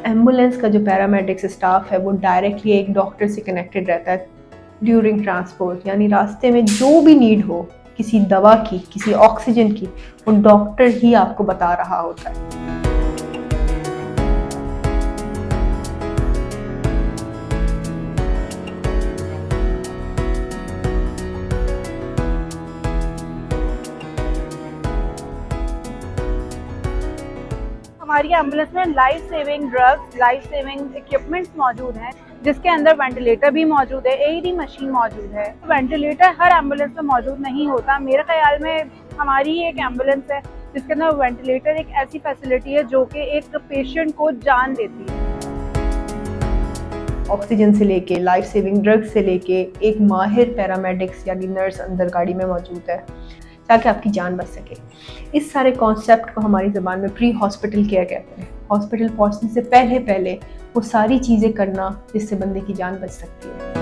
Ambulance का जो paramedics staff है वो डायरेक्टली एक डॉक्टर से कनेक्टेड रहता है ड्यूरिंग ट्रांसपोर्ट, यानी रास्ते में जो भी नीड हो किसी दवा की, किसी ऑक्सीजन की, वो डॉक्टर ही आपको बता रहा होता है। हमारी एम्बुलेंस में life saving drugs, life saving equipments मौजूद हैं, जिसके अंदर वेंटिलेटर भी मौजूद है, एईडी मशीन मौजूद है। वेंटिलेटर हर एम्बुलेंस में मौजूद नहीं होता। मेरे ख्याल में हमारी एक एम्बुलेंस है जिसके अंदर वेंटिलेटर एक ऐसी फैसिलिटी है जो कि एक पेशेंट को जान देती है। ऑक्सीजन से लेके लाइफ सेविंग ड्रग्स से लेके एक माहिर पैरामेडिक्स यानी नर्स अंदर गाड़ी में मौजूद है ताकि आपकी जान बच सके। इस सारे कॉन्सेप्ट को हमारी ज़बान में प्री हॉस्पिटल केयर कहते हैं। हॉस्पिटल पहुंचने से पहले वो सारी चीज़ें करना जिससे बंदे की जान बच सकती है।